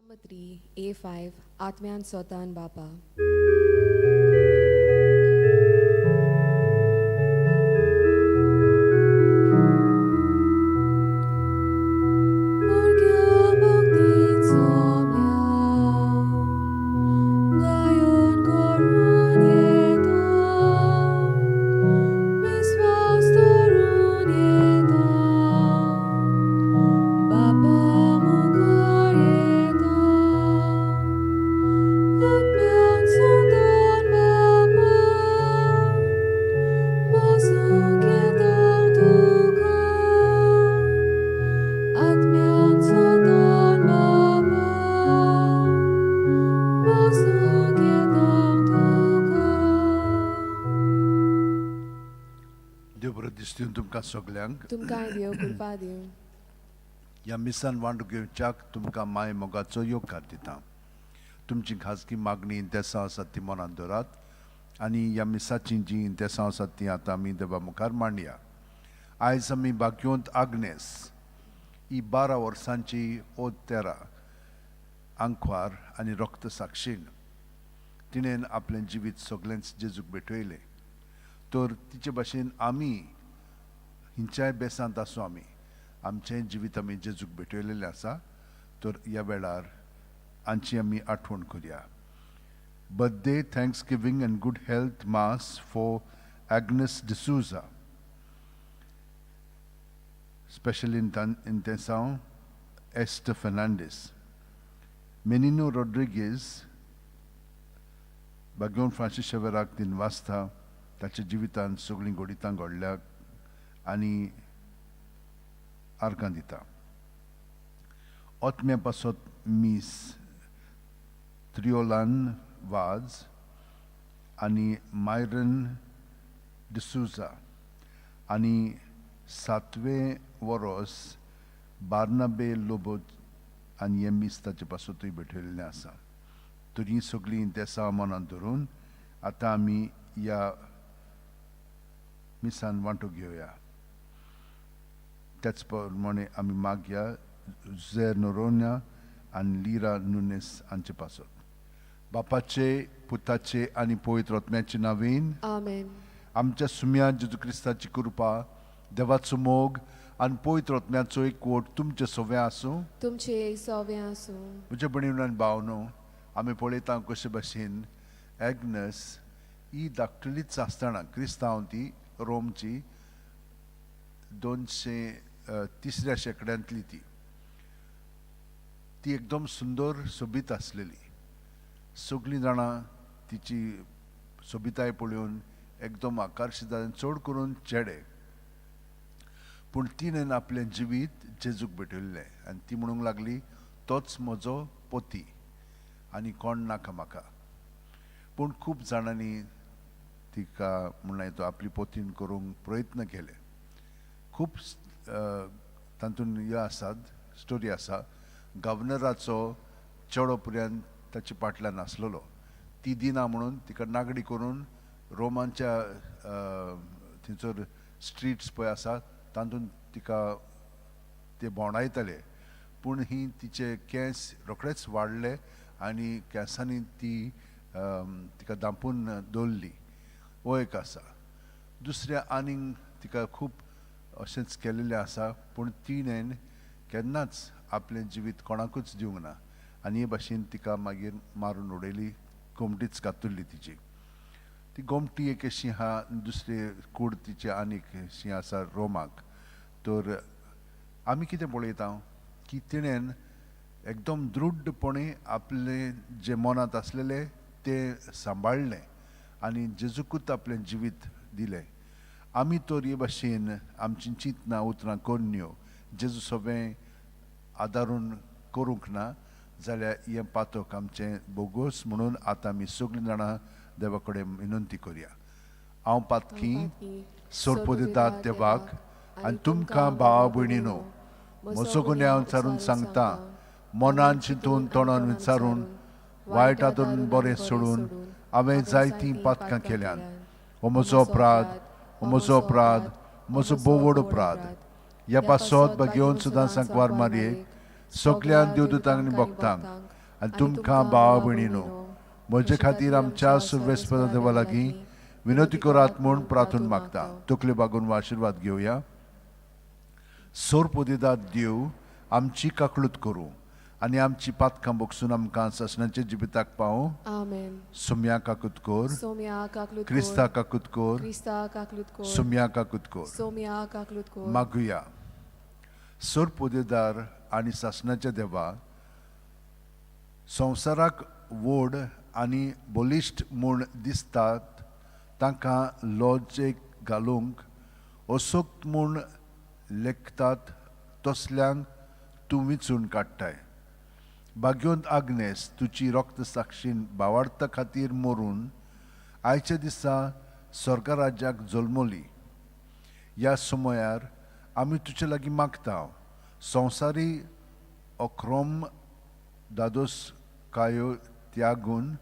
Psalm 3, A5, Atmyan Sotan Bapa. Distin तुमकां सगल्यांक तुमकां देव कृपा दिवं. ह्या मिसान वांटो घेवच्याक तुमकां माय मोगाचो योगकार दिता. तुमची खाजगी मागणी इंतेसां आसात ती मनांत दवरात आनी ह्या मिसाची जी इंतेसां आसात ती आतां आमी देवा मुखार मांडया. आयज आमी बाग्योंत आग्नेस ही 12 वर्सांची ओतेरा आंकवार आनी रक्त साक्षीण तिणेन आपलें जिवीत सगळेंच जेजूक भेटयलें. तर तिचे भाशेन आमी हिंच्याय बेसांत आसूं आमी आमचें जिवीत आमी जेजूक भेटयलेलें आसा. तर ह्या वेळार हांची आमी आठवण करुया. Birthday, thanksgiving and good health mass for Agnes D'Souza. Special intenção Esther Fernandes. Menino Rodrigues, Bagion Francis Xavierak din वास्ता ताच्या जिवितान सगळीं घोडितां घडल्याक आनी आर्गां दिता. ओतम्या पासत मीस त्रियोलान वाज आनी मायरन डिसूजा आनी 7वें वरोस बार्नाबे लोबो आनी हे मीस ताचे पासतूय भेटयल्लें आसा. तर हीं सगळीं इंतेसां मनांत धरून आतां आमी ह्या मिसान वांटो घेवया. त्याच प्रमाणे आमी मागया झुझे नोरोना आनी लिरा नुनेस हांचे पासत. बापाचे, पुताचे आनी पवित्र आत्म्याचे नांवेन Amen. आमच्या सुम्या जेजू क्रिस्ताची कृपा, देवाचो मोग आनी पवित्र आत्म्याचो एकवट तुमचे सगळ्या आसूं. तुमचे सव्या आसूं. म्हज्या भयणीनो आनी भावनो, आमी पळयता कशे भाशेन एग्नस ही धाकटुलीच आसतना क्रिस्तांव ती रोमची 203 शेंकड्यांतली ती एकदम सुंदर सोबीत आसलेली. सगळीं जाणां तिची सोबिताय पळोवन एकदम आकर्शीत जाले, चड करून चेडे. पूण तिणेन आपलें जिवीत जेजूक भेटयल्लें आनी ती म्हणूंक लागली, तोच म्हजो पोती आनी कोण नाका म्हाका. पूण खूब जाणांनी तिका म्हणून तो आपली पोतीन करूंक प्रयत्न केले. खूब तातूंत हे आसात, स्टोरी आसा. गव्हर्नराचो चेडो पर्यंत ताच्या फाटल्यान आसलेलो. ती दिना म्हणून तिका नागडी करून रोमांच्या थंयसर स्ट्रीट्स पळय आसा तातूंत तिका ते भोंवडायताले. पूण ही तिचे केंस रोखडेच वाडले आनी केंसांनी ती तिका धांपून दवरली. हो एक आसा. दुसऱ्या आनीक तिका खूब अशेंच केल्लें आसा, पूण तिणेन केन्नाच आपलें जिवीत कोणाकूच दिवंक ना आनी हे भाशेन तिका मागीर मारून उडयली, गोमटीच घातुल्ली तिची. ती गोमटी एक अशी आहा. दुसरी कूड तिची आनीक अशी आसा रोमाक. तर आमी कितें पळयता की तिणेन एकदम दृढपणे आपले जे मनांत आसलेले ते सांबाळलें आनी जेजूकूच आपलें जिवीत दिलें. आमी तर हे भाशेन आमची चिंतनां उतरां कोन्यो जेजू सगळें आदारून करूंक ना जाल्यार हें पातक आमचें बोगूस. म्हणून आतां आमी सगळीं जाणां देवा कडेन विनंती करुया. हांव पातकी सोडपो दितात देवाक आनी तुमकां भावा भयणीनो, म्हजो गुन्यांव विचारून सांगता, मनान चिंतून तोंडान विचारून वायट हातून बरें सोडून हांवें जायतीं पातकां केल्यान. हो म्हजो अपराध, हो म्हजो अपराध, म्हजो भोव व्हड अपराध. ह्या पासत घेवन सुद्दां सांकवार मारयेक सगळ्या देवदूतांक आनी भक्तांक आनी तुमकां भावा भयणीनो म्हजे खातीर आमच्या सर्वेस्पदा देवा लागीं विनंती करात म्हूण प्रार्थून मागता. तकली बागून आशिर्वाद घेवया. सोरपोदिदाद देव आमची काकळूत करूं आनी आमची पातकां बोगसून आमकां ससनाचे जिबिताक पावूं. Amen. सुम्या काकूत कोर, Somya kaklut क्रिस्ता काकूत कोर, Krista kaklut kor. सुम्या काकूत कोर. Somya kaklut kor. मागुया. सोरपोदेदार आनी सासनाच्या देवा संवसाराक व्हड आनी बलिश्ट म्हूण दिसतात तांकां लॉजेक घालूंक असोक्त म्हूण लेखतात तसल्यांक तूं विचून काडटाय. भाग्योंत आग्नेस तुजी रक्त साक्षीन भावार्था खातीर मरून आयच्या दिसा स्वर्ग राज्याक जल्मली. ह्या समयार आमी तुजे लागीं मागता संवसारी अक्रोम दादोस कायो त्यागून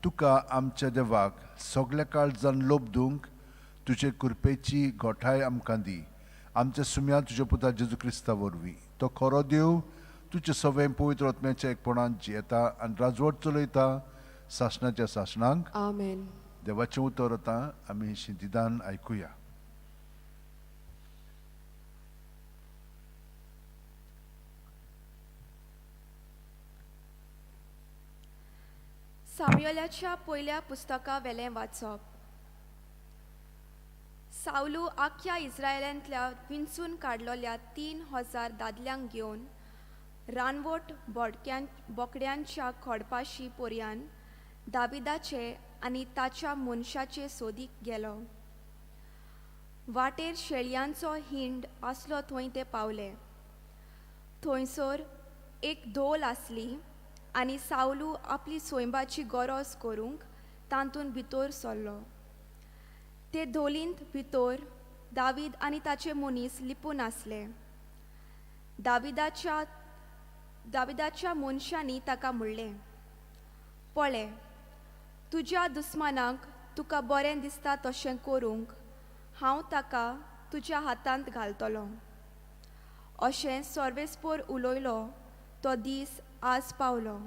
तुका आमच्या देवाक सगळ्या काळजान लोबदूंक तुजे कृपेची गोठाय आमकां दी. आमच्या सुम्या तुज्या पुता जेजू क्रिस्ता वरवीं. तो खरो देव तुजे सवें पवित्र आत्म्याच्या एकपणान जियेता आनी राजवट चलयता सासणाच्या सासणांक. Amen. देवाचें उतर आतां आमी शिंतिदान आयकुया. सामुएलाच्या पयल्या पुस्तका वेलें वाचप. सावलू आख्या इस्रायलांतल्या विंचून काडलोल्या 3000 दादल्यांक घेवन रानवट बोकड्यांच्या खोडपाशी पोरयान दाविदाचे आनी ताच्या मनशाचे सोदीक गेलो. वाटेर शेळयांचो हिंड आसलो थंय ते पावले. थंयसर एक धोल आसली आनी सावलू आपली सोयंबाची गरज करूंक तांतून भितर सरलो. ते धोलींत भितर दावीद आनी ताचे मनीस लिपून आसले. दाविदाच्या मनशांनी ताका म्हणलें, पळय, तुज्या दुस्मानाक तुका बरें दिसता तशें करूंक हांव ताका तुज्या हातांत घालतलो. अशें सर्वेस्पर उलयलो तो दीस आज पावलो.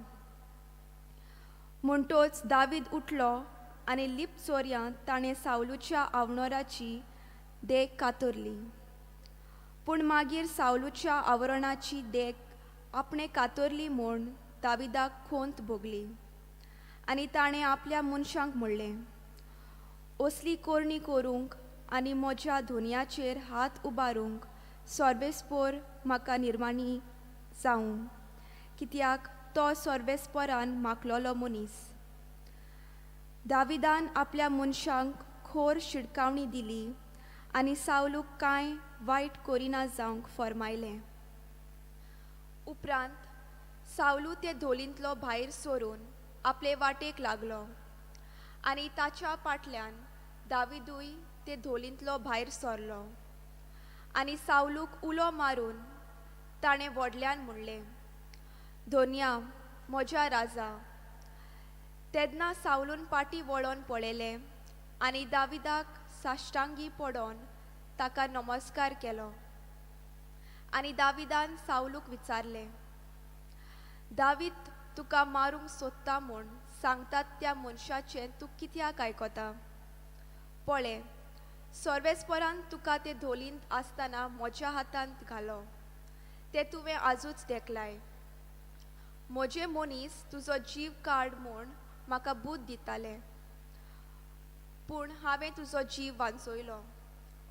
म्हणटोच दावीद उठलो आनी लिप चोरयांत ताणें सावलूच्या आवणोराची देख कातरली. पूण मागीर सावलूच्या आवरणाची देख आपणे कातरली म्हूण दाविदाक खोंत भोगली. आनी ताणें आपल्या मनशांक म्हणलें, असली कोरणी करूंक आनी म्हज्या धोनयाचेर हात उबारूंक सर्वेस्पर म्हाका निर्माणी जावं, कित्याक तो सर्वेस्परान मागलोलो मनीस. दाविदान आपल्या मनशांक खोर शिडकावणी दिली आनी सावलूक कांय वायट करिना जावंक फरमायलें. उपरांत सावलू ते धोलींतलो भायर सरून आपले वाटेक लागलो आनी ताच्या फाटल्यान दाविदूय ते धोलींतलो भायर सरलो. आनी सावलूक उलो मारून ताणें व्हडल्यान म्हणलें, धोनया म्हज्या राजा. तेन्ना सावलून पाटी वळोन पळयलें आनी दाविदाक साश्टांगी पडोन ताका नमस्कार केलो. आनी दाविदान सावलूक विचारलें, दावीद तुका मारूंक सोदता म्हूण सांगतात त्या मनशाचें तूं कित्याक आयकता? पळय, सर्वेस्परान तुका ते धोलींत आसतना म्हज्या हातांत घालो. ते तुवें आजूच देखलाय. म्हजे मनीस तुजो जीव काड म्हूण म्हाका बूद दिताले, पूण हांवें तुजो जीव वांचयलो.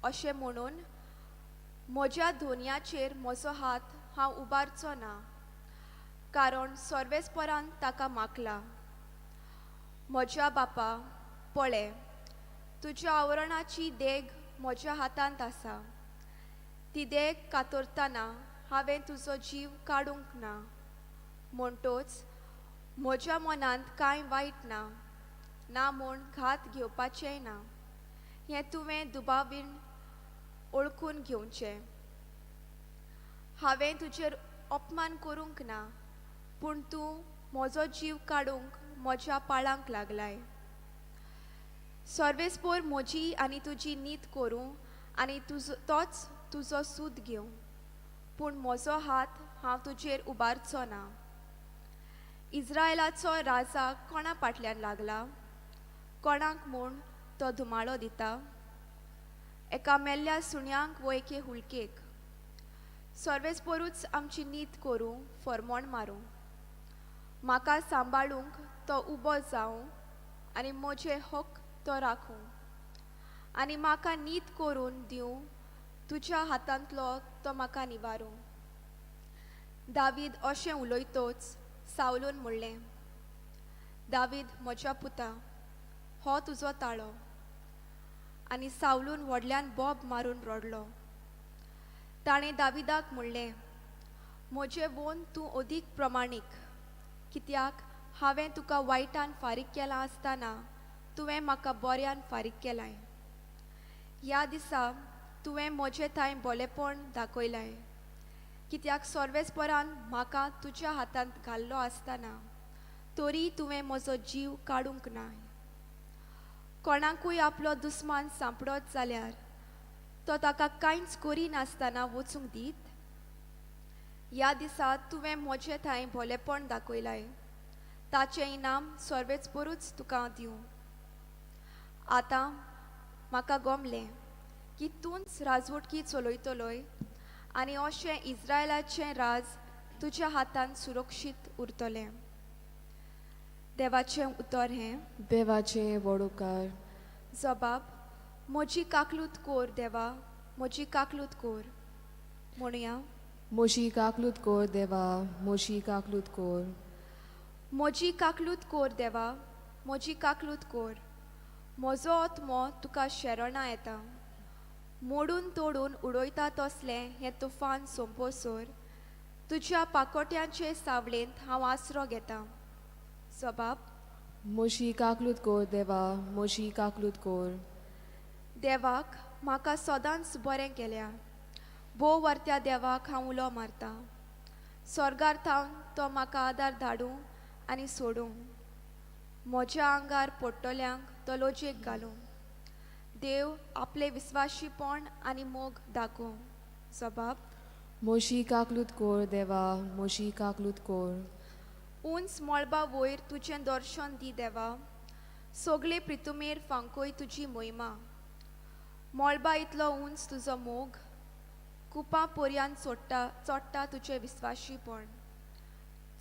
अशें म्हणून म्हज्या धोनयाचेर म्हजो हात हांव उबारचो ना, कारण सर्वेस्परान ताका मागला. म्हज्या बापा, पळय, तुज्या आवरणाची देग म्हज्या हातांत आसा. ती देग कातरतना हांवें तुजो जीव काडूंक ना. म्हणटोच म्हज्या मनांत कांय वायट ना म्हूण घात घेवपाचेंय ना. हें तुवें दुबावीन ओळखून घेवचें. हांवें तुजेर अपमान करूंक ना, पूण तूं म्हजो जीव काडूंक म्हज्या पाळांक लागलाय. सर्वेस्पर म्हजी आनी तुजी नीत करूं आनी तोच तुजो सूद घेवं, पूण म्हजो हात हांव तुजेर उबारचो ना. इस्रायलाचो राजा कोणा फाटल्यान लागला? कोणाक म्हूण तो धुमाळो दिता? एका मेल्ल्या सुण्यांक वो एके हुलकेक. सर्वेस्परूच आमची नीत करूं, फर्मोण मारूं. म्हाका सांबाळूंक तो उबो जावं आनी म्हजे हक तो राखूं. आनी म्हाका नीत करून दिवं, तुज्या हातांतलो तो म्हाका निवारूं. दावीद अशें उलयतोच सावलून म्हणलें, दावीद म्हज्या पुता, हो तुजो ताळो. आनी सावलून व्हडल्यान बोब मारून रडलो. ताणें दाविदाक म्हणलें, म्हजें वोन तूं अदीक प्रमाणीक, कित्याक हांवें तुका वायटान फारीक केलां आसतना तुवें म्हाका बऱ्यान फारीक केलाय. ह्या दिसा तुवें म्हजें थंय बोलेपण दाखयलाय, कित्याक सर्वेस्परान म्हाका तुज्या हातांत घाल्लो आसतना तरी तुवें म्हजो जीव काडूंक नाय. कोणाकूय आपलो दुस्मान सांपडत जाल्यार तो ताका कांयच करिनासतना वचूंक दीत. ह्या दिसा तुवें म्हजें थंय भोलेपण दाखयलाय, ताचें इनाम सर्वेस्परूच तुका दिवं. आतां म्हाका गमलें की तूंच राजवटकी चलयतलोय आनी अशें इस्रायलाचें राज तुज्या हातांत सुरक्षीत उरतलें. देवाचें उतर हें. देवाचें व्हड उपकार. जबाब, म्हजी काकलूत कोर देवा, म्हजी काकलूत कोर. म्हणुया, म्हजी काकलूत कोर देवा, म्हजी काकलूत कोर. म्हजी काकलूत कोर देवा, म्हजी काकलूत कोर. म्हजो आत्मो तुका शरणा येता. मोडून तोडून उडयता तसलें हें तुफान सोंपोसोर तुज्या पाकोट्यांचे सावळेंत हांव आसरो घेतां. जबाब, म्हजी काकलूत कोर देवा, म्हजी काकलूत कोर. देवाक म्हाका सदांच बरें केल्या. भोव वर्त्या देवाक हांव उलो मारतां. स्वर्गार थावन तो म्हाका आदार धाडूं आनी सोडूं. म्हज्या आंगार पडटल्यांक तो लोजयेक घालूं. देव आपले विस्वाशीपण आनी मोग दाखोवं. जबाब, म्हजी काकलूत कोर देवा, म्हजी काकलूत कोर. उंच मळबा वयर तुजें दर्शन दी देवा, सगळे प्रितुमेर फांकोय तुजी मोहिमा. मळबा इतलो उंच तुजो मोग, कुपां पर्यान चोडटा तुजें विस्वाशीपण.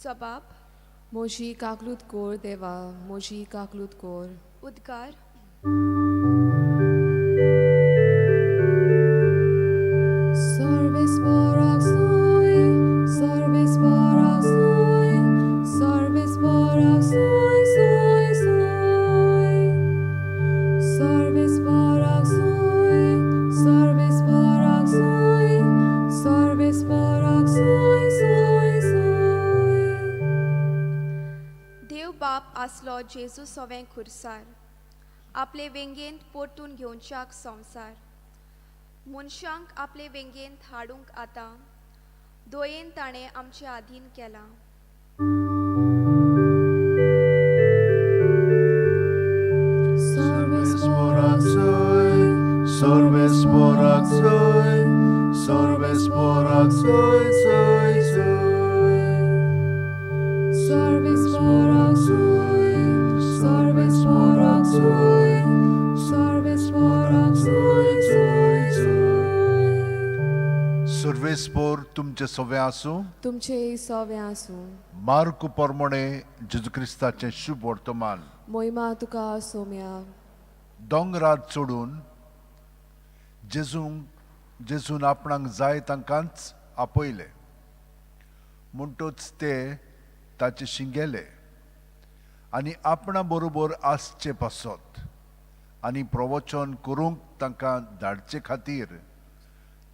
जबाब, म्हजी काकलूत कोर देवा, म्हजी काकलूत कोर. उद्गार. सर्वेस्पराक सोय, सर्वेस्पराक सोय, सर्वेस्पराक सोय, सोय, सोय. सर्वेस्पराक सोय, सर्वेस्पराक सोय, सर्वेस्पराक सोय, सोय, सोय. देव बाप आसलो जेजू सोवें खुरसार, आपले वेंगेंत पोरतून घेवच्याक संवसार. मनशांक आपले वेंगेंत हाडूंक आतां, दोयेन ताणें आमचे आधीन केलां. सर्वेस्पराक सोय, सर्वेस्पराक सोय, सर्वेस्पराक सोय, सोय, सोय. सर्वेस्पराक सोय, सर्वेस्पराक सोय, सर्वेस्पराक सोय, सोय, सोय. सर्वेस्पोर तुमचे सवे आसूं. तुमचे सवें आसूं. मार्क परमणे जेजू क्रिस्ताचें शुभ वर्तमान. मोहिमा तुका सोम्या. दोंगरार चडून जेजून आपणाक जाय तांकांच आपयले. म्हणटूच ते ताचे शिंगेले आनी आपणा बरोबर आसचे पासत आनी प्रवचन करूंक तांकां धाडचे खातीर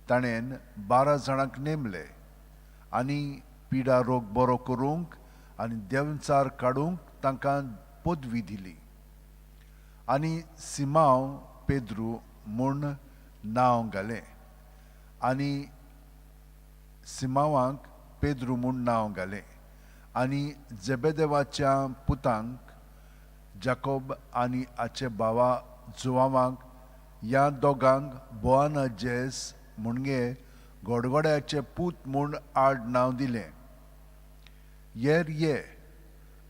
ताणेन 12 जाणांक नेमले आनी पिडा रोग बरो करूंक आनी देंवचार काडूंक तांकां पदवी दिली. आनी सिमांव पेद्रू म्हूण नांव घालें. आनी सिमांवाक पेद्रू म्हूण नांव घालें. आनी जेबेदेवाच्या पुतांक जाकोब आनी हाचे भावा जुवांवाक ह्या दोगांक बोआनजेस म्हणगे गडगड्याचे पूत म्हूण आड नांव दिलें. येर ये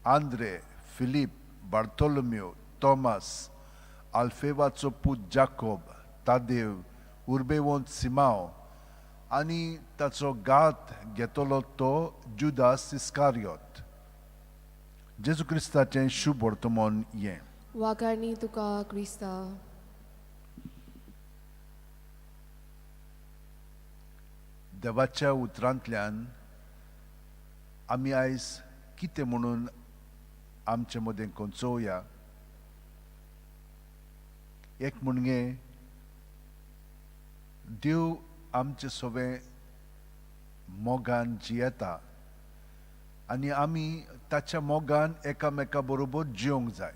आंद्रे, फिलीप, बार्थोलोम्यो, तोमास, आल्फेवाचो पूत जाकोब, तादेव, उर्बेवंत सिमाव आनी ताचो घात घेतलो तो जुदास इस्कारियोत. जेजू क्रिस्ताचें शुभ वर्तमान हें. वाकाणी तुका क्रिस्ता. देवाच्या उतरांतल्यान आमी आयज कितें म्हणून आमचे मदें कोंचोवया. एक म्हणगे देव आमचे सगळे मोगान जियेता आनी आमी ताच्या मोगान एकामेका बरोबर जियोंक जाय.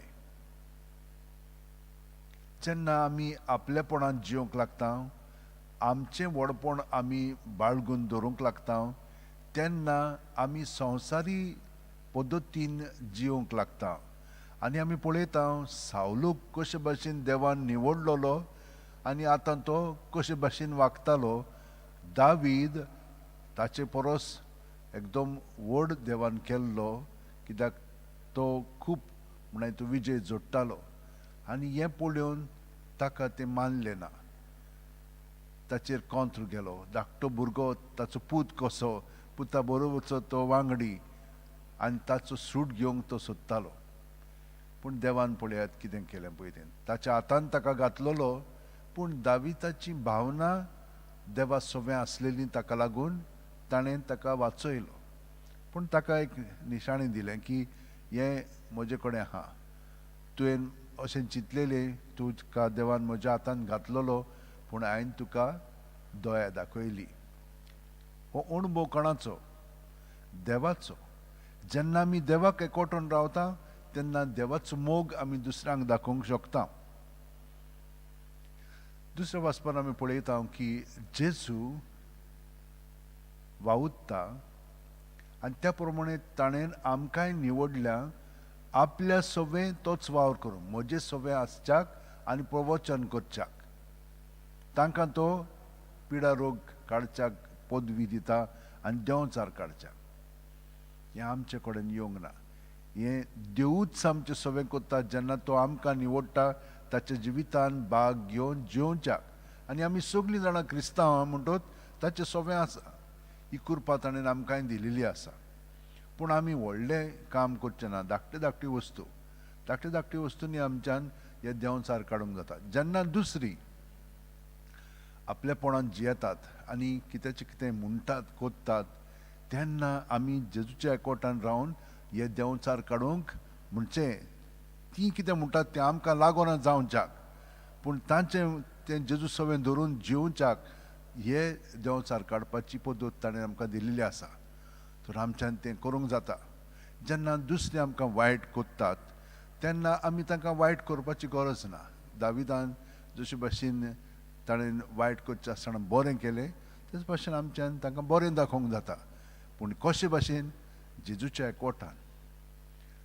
जेन्ना आमी आपलेपणान जियोंक लागता, आमचें व्हडपण आमी बाळगून दवरूंक लागता, तेन्ना आमी संवसारी पद्दतीन जियोंक लागता. आनी आमी पळयता सावलूक कशे भाशेन देवान निवडलेलो आनी आतां तो कशे भाशेन वागतालो. दावीद ताचे परस एकदम व्हड देवान केल्लो, कित्याक तो खूब म्हणाय तो विजय जोडटालो आनी हें पळोवन ताका तें मानलें ना. ताचेर कोंत्र गेलो. धाकटो भुरगो ताचो पूत कसो, पुता बरोबरचो तो वांगडी आनी ताचो सूट घेवंक तो सोदतालो. पूण देवान पळयात कितें केलें पळय तें. ताच्या हातान ताका घातलेलो, पूण दाविदाची भावना देवा सोबे आसलेली ताका लागून ताणें ताका वाचयलो. पूण ताका एक निशाणें दिलें की हें म्हजे कडेन आहा, तुवें अशें चिंतलेलें, तुका देवान म्हज्या हातान घातलेलो, पूण हांवें तुका दया दाखयली. हो अणभव कोणाचो? देवाचो. जेन्ना आमी देवाक एकवटून रावता तेन्ना देवाचो मोग आमी दुसऱ्यांक दाखोवंक शकता. दुसऱ्या वाचपान आमी पळयता की जेजू वावुरता आनी त्या प्रमाणे ताणें आमकांय निवडल्या आपल्या सोबे तोच वावर करूंक, म्हजे सोबे आसच्याक आनी प्रवचन करच्याक. तांकां तो पिडा रोग काडच्याक पदवी दिता आनी देंवचार काडच्याक. हें आमचे कडेन येवंक ना. हें देवूच आमचे सोबे करता जेन्ना तो आमकां निवडटा ताच्या जिवितान भाग घेवन जिवच्याक. आनी आमी सगळीं जाणां क्रिस्तांव म्हणटोच ताचे सोबे आसा. ही कृपा ताणें आमकांय दिलेली आसा. पूण आमी व्हडलें काम करचें ना. धाकटे धाकटे वस्तूंनी आमच्यान हे देंवचार काडूंक जाता. जेन्ना दुसरी आपलेपणान जियेतात आनी कित्याचें कितें म्हणटात कोत्तात, तेन्ना आमी जेजूच्या एकवटान रावन हे देंवचार काडूंक म्हणचे ती कितें म्हणटात तें आमकां लागोना जावच्याक, पूण तांचें तें जेजू सवें धरून जिवच्याक हे देंवचार काडपाची पद्दत ताणें आमकां दिलेली आसा. तर आमच्यान तें करूंक जाता. जेन्ना दुसरे आमकां वायट कोत्तात तेन्ना आमी तांकां वायट करपाची गरज ना. दाविदान जशे भाशेन ताणें वायट करचें आसतना बरें केलें, तेच भाशेन आमच्यान तांकां बरें दाखोवंक जाता. पूण कशे भाशेन? जेजूच्या एकवटान.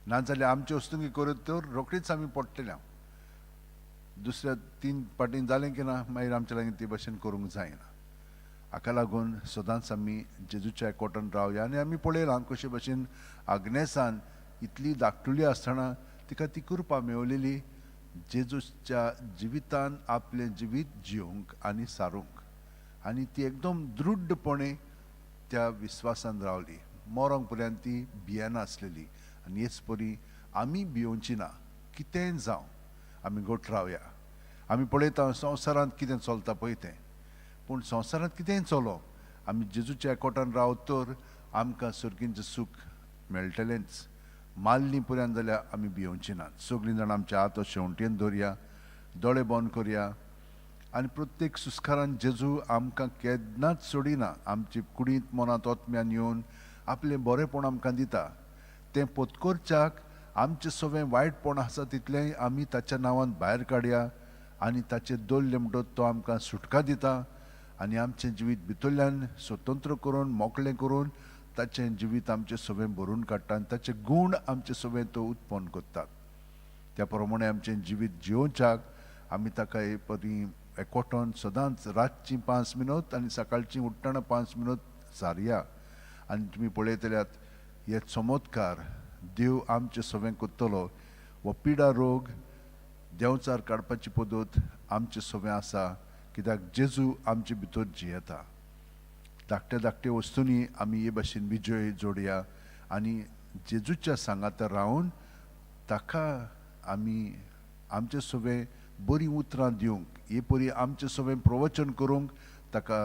नाजाल्यार आमचे वस्तुंकी करीत तर रोखडीच आमी पडटल्या. दुसऱ्या 3 पाटीन जालें की ना, मागीर आमच्या लागीं ते भाशेन करूंक जायना. हाका लागून सदांच आमी जेजूच्या एकवटान रावया. आनी आमी पळयलां कशे भाशेन आग्नेसान इतली धाकटुली आसतना तिका ती कृपा मेवलेली जेजूच्या जिवितान आपलें जिवीत जिवंक आनी सारूंक. आनी ती एकदम दृढपणे त्या विस्वासान रावली. मरोंक पर्यंत ती भियेना आसलेली. आनी हेच परी आमी भियोवची ना. कितेंय जावं आमी घट रावया. आमी पळयता संवसारांत कितें चलता पळय तें, पूण संवसारांत कितेंय चलो, आमी जेजूच्या एकवटान रावत तर आमकां सर्गींचें सूख मेळटलेंच. माल्लीं पर्यंत जाल्यार आमी भियोवची नात. सगळीं जाणां आमचे हात शेवटेन दवरया, दोळे बंद करया आनी प्रत्येक सुस्कारान जेजू आमकां केन्नाच सोडिना. आमची कुडींत मनांत ओतम्यान येवन आपलें बरेंपण आमकां दिता. तें पत्करच्याक आमचें सगळें वायटपण आसा तितलेंय आमी ताच्या नांवान भायर काडया आनी ताचेर दवरलें म्हणटच तो आमकां सुटका दिता आनी आमचें जिवीत भितरल्यान स्वतंत्र करून मोकळें करून ताचें जिवीत आमचें सगळें भरून काडटा आनी ताचे गूण आमचें सगळें तो उत्पन्न करता. त्या प्रमाणे आमचें जिवीत जिवच्याक आमी ताका हे परी एकवटोन सदांच रातचीं 5 मिनट आनी सकाळचीं उठ्ठना 5 मिनट सारया. आनी तुमी पळयतल्यात हे चमत्कार देव आमचे सवें कोत्तलो वो पिडा रोग देंवचार काडपाची पद्दत आमचे सवें आसा कित्याक जेजू आमचे भितर जियेता धाकट्या धाकट्या वस्तूंनी आमी हे भाशेन विजय जोडया आनी जेजूच्या सांगात रावन ताका आमी आमचे सवें बरी उतरां दिवंक हे परी आमचे सवें प्रवचन करूंक ताका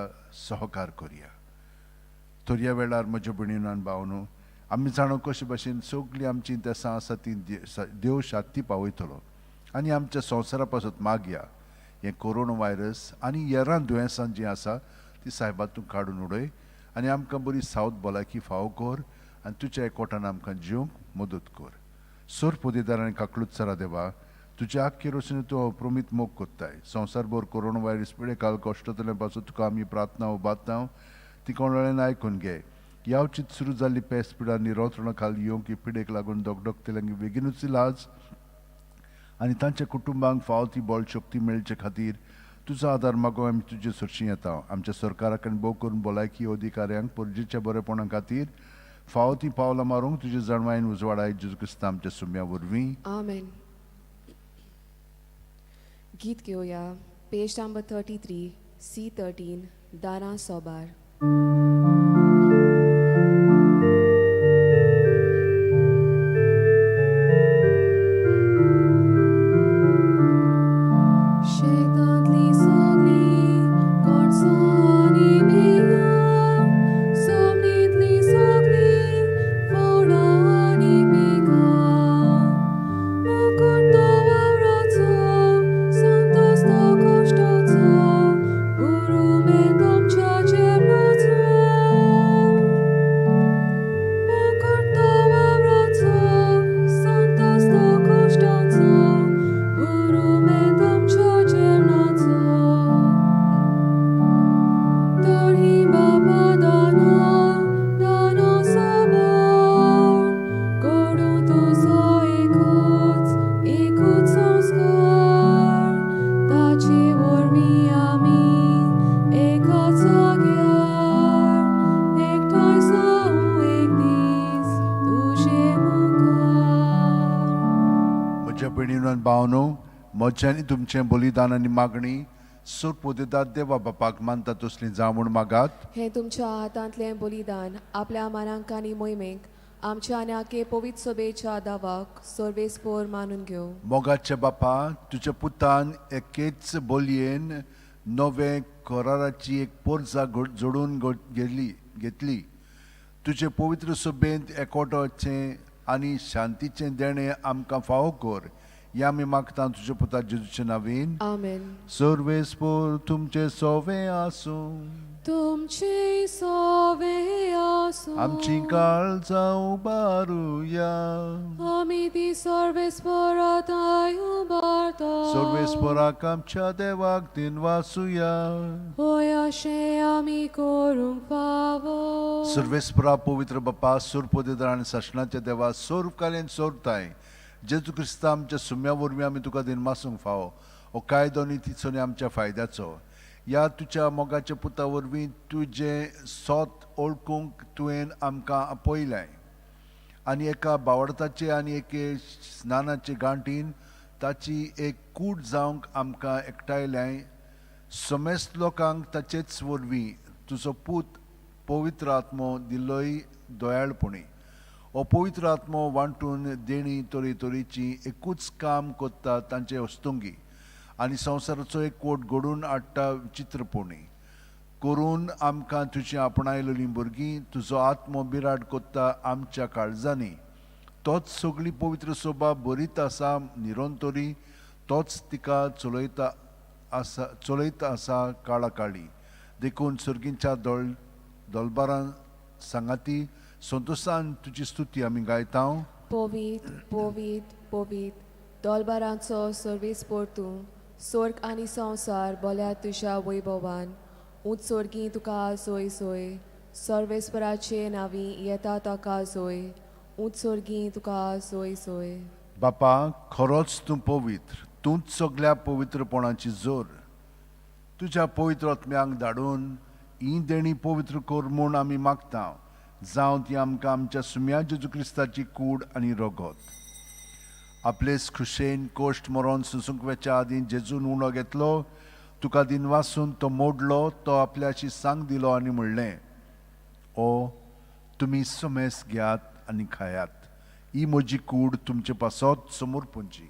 सहकार करया तर ह्या वेळार म्हज्या भयणीन आनी भावनो आमी जाणो कशे भाशेन सगळीं आमची इंतेसां आसा ती देव शांती पावयतलो आनी आमच्या संवसारा पासून मागया हे कोरोना व्हायरस आनी हेरां दुयेंसां जीं आसा ती सायबातूं काडून उडय आनी आमकां बरी सावथ भलायकी फावो कर आनी तुज्या एकवटान आमकां जिवंक मदत कर सोर पोदेदार आनी काकलूत सरा देवा तुज्या आख्खे रोशनी तूं अप्रमीत मोग कोत्ताय संवसारभर कोरोना व्हायरस पिडे काल कश्टतले पासून तुका आमी प्रार्थना उबारता ती कोणाळेन आयकून घे ह्या उचित सुरू जाल्ली पेस्त पिडा निरोत्रणा खाली येवंक ही पिडेक लागून दोगदोगतेल्यांक बेगीनूच इलाज आनी तांच्या कुटुंबांक फावो ती बळ शक्ती मेळचे खातीर तुजो आदार मागो आमी तुजे सुरशी येता आमच्या सरकाराक आनी भोव करून भलायकी अधिकाऱ्यांक परजेच्या बरेपणा खातीर फावो ती पावलां मारूंक तुजे जणवायन उजवाडाय जेजू क्रिस्त आमच्या सुम्या वरवीं आमेन. गीत घेवया पेज नंबर 33 C13 दाना सोबार. भावनो म्हज्यानी तुमचें बलिदान आनी मागणी सोर पोदेदार देवा बापाक मानता तसली जावं म्हूण मागात हे तुमच्या हातांतलें बलिदान आपल्या मानांक आनी मोहिमेक आमच्या आनी आखे पवित्र सभेच्या दावाक सर्वेस्पोर मानून घेव मोगाचे बापा तुज्या पुतान एकेच बोलयेन नवे कराराची एक पोरजा जोडून घेतली तुजे पवित्र सभेंत एकवटाचें आनी शांतीचें देणें आमकां फावो कर या आमी मागता तुजे पुता जेजूचे नांवेन आमेन. सर्वेस्पोर तुमचे सोवे आसूं तुमचे सोवे आसूं आमची काळजां उबारुया आमी ती सर्वेस्पोरांत उबारता सर्वेस्पोराक आमच्या देवाक दिन वासुया होय अशें आमी करूंक फावो सर्वेस्परा पवित्र बापा सोर पोदेदार आनी शासनाच्या देवा सोर कालेन सोरताय जेजू क्रिस्त आमच्या सुम्या वरवीं आमी तुका दिन मासूंक फावो हो कायदो नितीचो आनी आमच्या फायद्याचो या तुज्या मोगाच्या पुता वरवीं तुजें सोत ओळखूंक तुवें आमकां आपयलें आनी एका बावडताचे आनी एके स्नानाचे गांठीन ताची एक कूड जावंक आमकां एकठायलें समेस्त लोकांक ताचेच वरवीं तुजो पूत पवित्र आत्मो दिल्लोय दोयाळपणी हो पवित्र आत्मो वांटून देणी तरेची एकूच काम कोत्ता तांचे वस्तुंगी आनी संवसाराचो एक कोट घडून हाडटा विचित्रपणी करून आमकां तुजी आपणायलेलीं भुरगीं तुजो आत्मो बिराड कोत्ता आमच्या काळजांनी तोच सगळी पवित्र सोबा बरीत आसा निरंतरी तोच तिका चलयता आसा काळाकाळी देखून सर्गींच्या दोलबारां सांगाती संतोशान तुजी स्तुती आमी गायता पोवीत पोवीत पोवीत दोलबारांचो सर्वेस्पोर तूं स्वर्ग आनी संवसार बोल्या तुज्या वैभवान उत्सर्गी तुका सोय सोय सर्वेस्पराचे नांवी येता ताका सोय उत्सर्गी तुका सोय सोय बापा खरोच तूं पवित्र तूंच सगळ्या पवित्रपणाची जोर तुज्या पवित्र आत्म्यांक धाडून ही देणी पवित्र कर म्हूण आमी मागता जावं ती आमकां आमच्या सुम्या जेजू क्रिस्ताची कूड आनी रगत. आपलेच खुशेन कोश्ट मरोन सुसूंक वेच्या आदीं जेजून उणो घेतलो, तुका दिन वासून तो मोडलो, तो आपल्याशी सांग दिलो आनी म्हणलें, ओ तुमी सोमेस घेयात आनी खायात, ही म्हजी कूड तुमचे पासत समोर पोंची.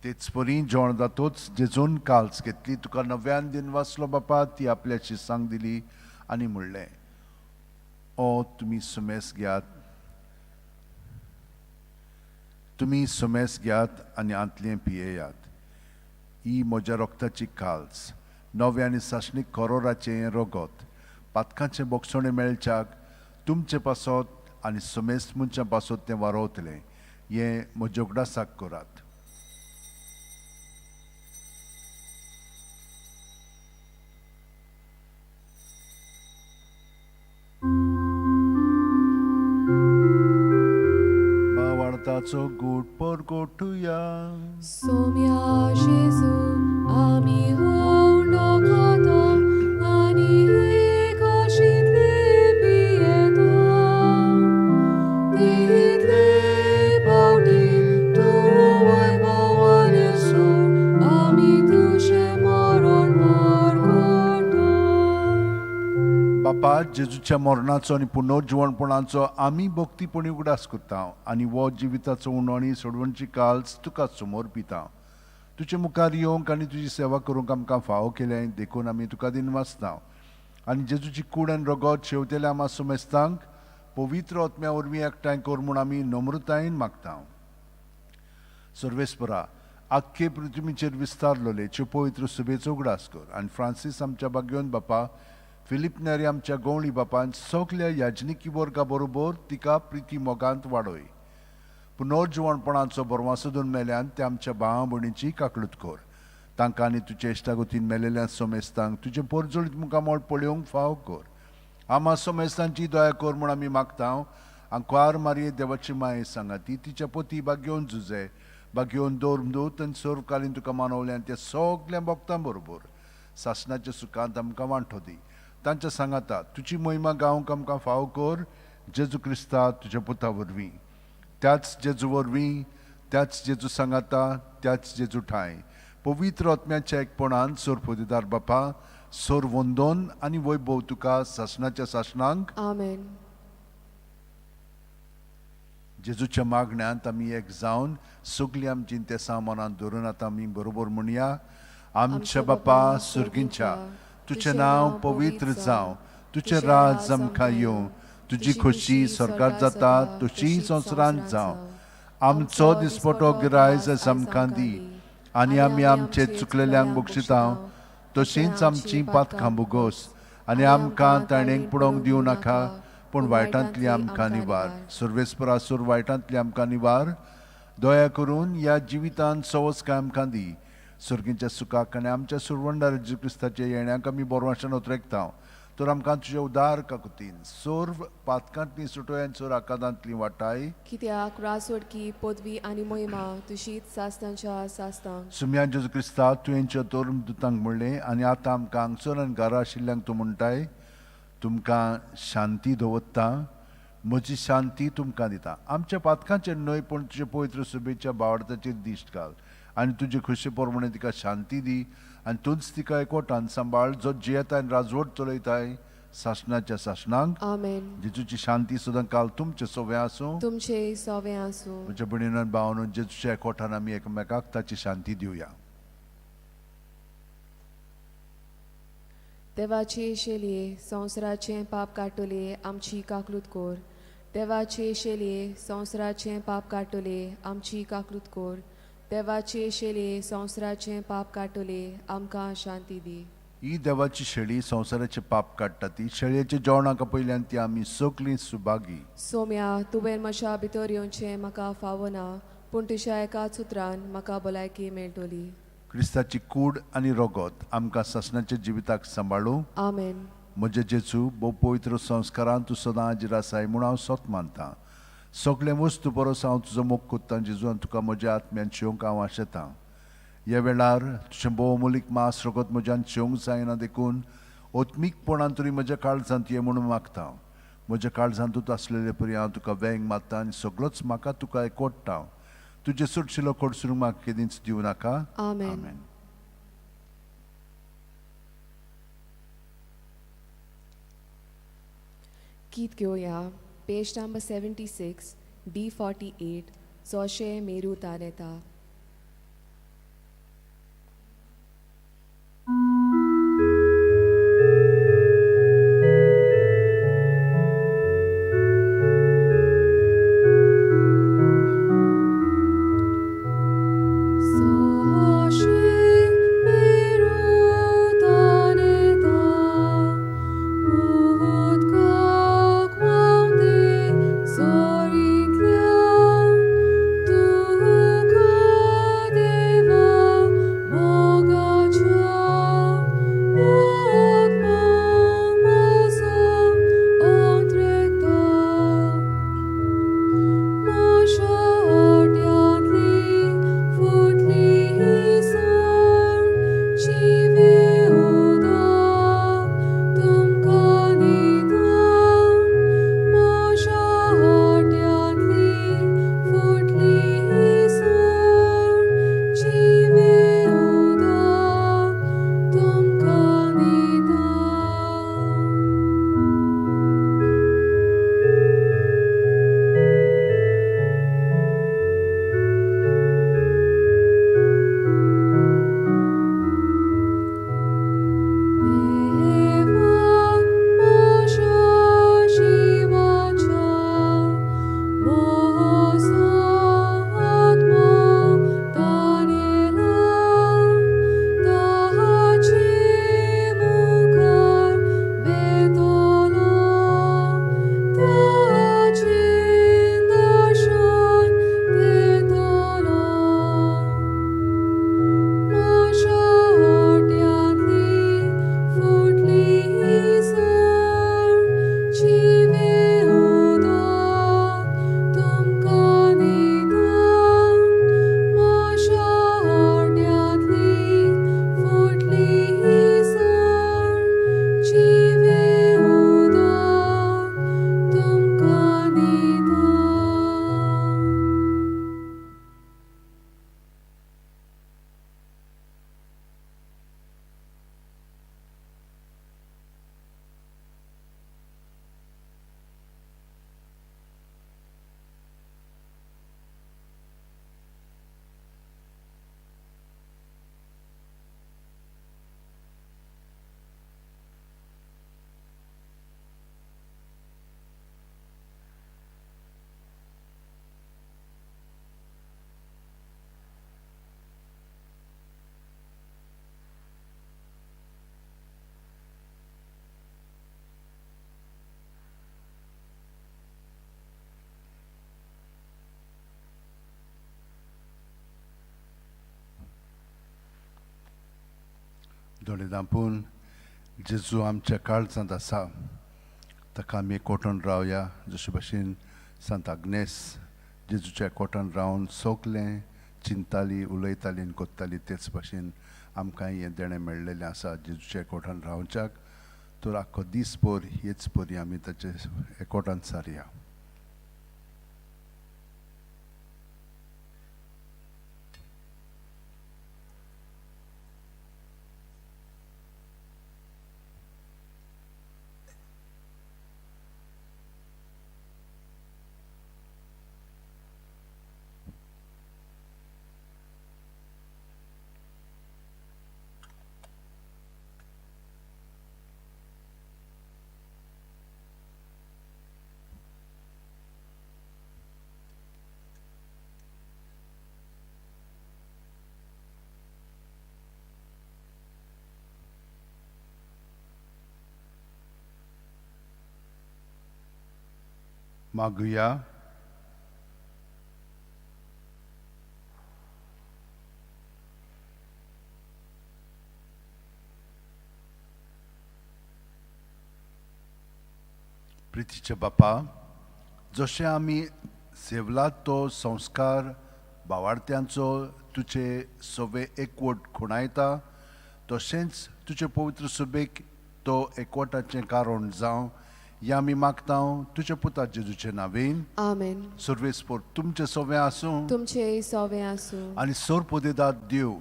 तेच परी जेवण जातोच जेजून काल्स घेतली, तुका नव्यान दिन वाचलो बापा, ती आपल्याची सांग दिली आनी म्हणलें, ओ तुमी सोमेस घेयात आनी आंतलें पियेयात, ही म्हज्या रोगताची काल्स, नवे आनी साशणीक करोराचें रगत, पातकांचें बोगसणें मेळच्याक तुमचे पासत आनी सोमेस मनशां पासत तें वारोवतलें, हें म्हज्या उगडासाक करात. वाडताचो गूट परगोटुया. सोम्या जेजू आमी होवनो खातो आनी एकाशींतले पियेतो, तितले पावटी तूं वैभवान येसू, आमी तुजें मरण परगोटो. बापा जेजूच्या मरणाचो आनी पुनर्जीवणपणाचो आमी भक्तीपणी उगडास करता आनी वो जिविताचो उणो आनी सोडवणची काल्स तुका समोर पिता. तुजे मुखार येवंक आनी तुजी सेवा करूंक आमकां फावो केलें देखून आमी तुका दिन वाचता आनी जेजूची कूड आनी रगत शेवतेल्या आमा सुमेस्तांक पवित्र आत्म्या वरवीं एकठांय कर म्हूण आमी नम्रतायेन मागता. सर्वेस्परा आख्खे पृथ्वीचेर विस्तारलोले पवित्र सुबेचो उगडास कर आनी फ्रांसीस आमच्या बागयोन बापा, फिलिप नेरी आमच्या गवळी बापान सगल्या याजनिकी वर्गा बरोबर तिका प्रिती मोगांत वाडय. पुनर्जीवणपणाचो बरवा सोदून मेल्यान ते आमच्या भावा भयणीची काकलूत कर. तांकां आनी तुजे इश्टागतीन मेलेल्या सोमेस्तांक तुजे परजळीत मुखामोळ पळोवंक फाव कर. आमा सोमेस्तांची दया कर म्हूण आमी मागता. आंकवार मारये देवाची माये सांगाती, तिच्या पती बागयोन जुजे, बागयोन दोरमदूत आनी सर्वकालीन तुका मानवले आनी त्या सगल्या भक्तां बरोबर सासणाच्या सुखांत आमकां वांटो दी. तांच्या सांगाता तुजी महिमा गावंक आमकां फाव कर. जेजू क्रिस्ता तुज्या पुता वरवीं, त्याच जेजू वरवीं, त्याच जेजू सांगाता, त्याच जेजू ठाय पवित्र आत्म्याच्या एकपणान सोरपोतीदार बापा, सोर वंदन आनी वैभव तुका सासणाच्या सासणांक. आमेन. जेजूच्या मागण्यांत आमी एक जावन सगलीं आमची ते सामानान धरून आतां आमी बरोबर म्हणया. आमच्या बापा सुर्गींच्या, तुझें नांव पवित्र जावं, तुझें राज आमकां येवं, तुजी खोशी स्वर्गांत जाता तशी संवसारांत जावं. आमचो दिसपटो गिरायज आयज आमकां दी आनी आमी आमचे चुकलेल्यांक बक्षिता तशींच आमची पातकां बुगोस आनी आमकां ताणेंक पडोवंक दिवं नाका, पूण वायटांतली आमकां निवार. सर्वेस्परासूर वायटांतली आमकां निवार. दया करून ह्या जिवितांत सवस काय आमकां दी. सर्गींच्या सुखाक आनी आमच्या सुरवंडार जेजू क्रिस्ताच्या येण्याक आमी बोरवाशान उतरेकता. तर आमकां तुजे उदार काकुतीन सोर्व पातकांतली सुटोय आनी सोर आकादांतली वाटाय. कित्याक रासोडकी पदवी आनी महिमा तुशीच सासतांच्या सासतांक. सुम्या जेजू क्रिस्ता तुवेंच्या तोरम दुतांक म्हणलें आनी आतां आमकां हांगसर आनी घरा आशिल्ल्यांक तूं म्हणटाय, तुमकां शांती दवरता, म्हजी शांती तुमकां दिता. आमच्या पातकांचेर न्हय पूण तुजे पवित्र सुबेच्या बावडताचेर दिश्ट घाल आनी तुजे खुशी पोरमणे तिका शांती दी आनी तूंच तिका एकवटान सांबाळ, जो जियेताय आनी राजवट चलयताय सासणाच्या सासणांक. आमेन. जेजूची शांती सदां काल तुमचे सोवे आसूं. तुमचे सवे आसूं. म्हज्या भयणीन भावांनो, जेजूच्या एकवटान आमी एकामेकाक ताची शांती दिवया. देवाचे शेलये संवसाराचें पाप काटोले आमची काकलूत कोर. देवाचे शेलये संवसाराचें पाप काटोले आमची काकलूत कोर. देवाचे शेलये संवसाराचें पाप काटोले आमकां शांती दी. ही देवाची शेळी संवसाराचे पाप काडटा ती शेळयेच्या जेवणाका पयल्यान ती आमी सगलीं सुभागी. सोम्या तुवें म्हज्या भितर येवचें म्हाका फावना, पूण तुज्या एकाच उतरान म्हाका भलायकी मेळटली. क्रिस्ताची कूड आनी रगत आमकां सासणाच्या जिविताक सांबाळूं. आमेन. म्हजे जेजू भोव पवित्र संस्कारांत तूं सदां हाजीर आसाय म्हूण हांव सोत मानतां. सगळे वस्तू परस हांव तुजो मोग कोत्तां जेजू आनी तुका म्हज्या आत्म्यान शिवंक हांव आशेतां. ह्या वेळार तुजें भोवमूलीक मास रगत म्हज्यान शिवंक जायना देखून ओत्मीकपणान तरी म्हज्या काळजांत ये म्हणून मागतां. म्हज्या काळजांतूच आसलेले परी हांव तुका वेंग मारतां आनी सगळोच म्हाका तुका एकवटतां. तुजे सुटशिलो कडसूरूंक म्हाका केदींच दिवं नाका. आमेन. गीत घेवया पेज नंबर 76 D48 जोशे मेरू तानेता. दोळे धांपून जेजू आमच्या काळजांत आसा ताका आमी एकवटून रावया. जशे भशेन सांत आग्नेस जेजूच्या एकवटान रावन सगलें चिंताली उलयताली आनी कोत्ताली तेच भशेन आमकांय हें देणें मेळ्ळेलें आसा जेजूच्या एकवटान रावच्याक. तर आख्खो दीसभर हेच परी आमी ताचे एकवटान सारया. मागुया. प्रितीचे बापा, जशें आमी सेवलात तो संस्कार भावार्थ्यांचो तुचे सवे एकवट खुणायता तशेंच तुजे पवित्र सुबेक तो एकवटाचें कारण जावं या आमी मागतां तुज्या पुता जेजूचे नांवेन आमेन. सर्वेस्पोर तुमचे सवे आसूं तुमचे सवे आसूं आनी सोर पोदेदाद देव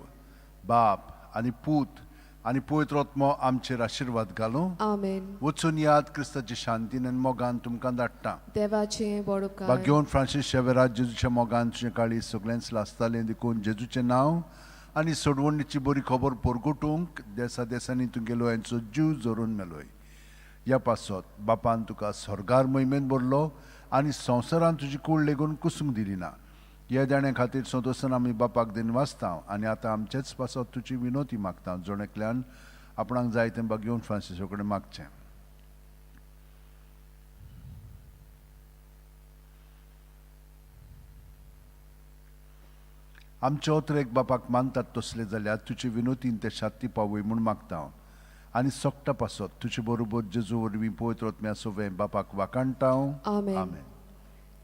बाप आनी पूत आनी पवित्र आत्मो आमचेर आशिर्वाद घालूं आमेन. वचून याद क्रिस्ताची शांतीन आनी मोगान तुमकां धाडटा देवाचे बडोपकार भाग्यवन फ्रांसीस शेवेरात जेजूच्या मोगान तुझे काळी सगळ्यांच लासतालें देखून जेजूचें नांव आनी सोडवणीची बरी खबर परगटूंक देसा देसांनी तुगेलो हांचो जीव जोरून मेलोय ह्या पासत बापान तुका स्वर्गार महिमेन भरलो आनी संवसारान तुजी कूड लेगून कुसूंक दिली ना ह्या जाण्या खातीर संतोसन आमी बापाक दिन वाचता आनी आतां आमचेच पासत तुजी विनोती मागता जोणेकल्यान आपणाक जाय तें भाग्यवन फ्रांसिसा कडेन मागचें आमच्या ओतरेक बापाक मानतात तसले जाल्यार तुजे विनोतीन ते शांती पावय म्हूण मागता आनी सोगटा पासत तुजे बरोबर जेजू वरवीं पवित्र आत्म्या सवें बापाक वाकाणटा आमेन.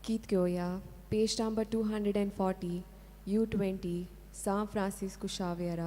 गीत घेवया page number 240 U20 San Francisco Xavier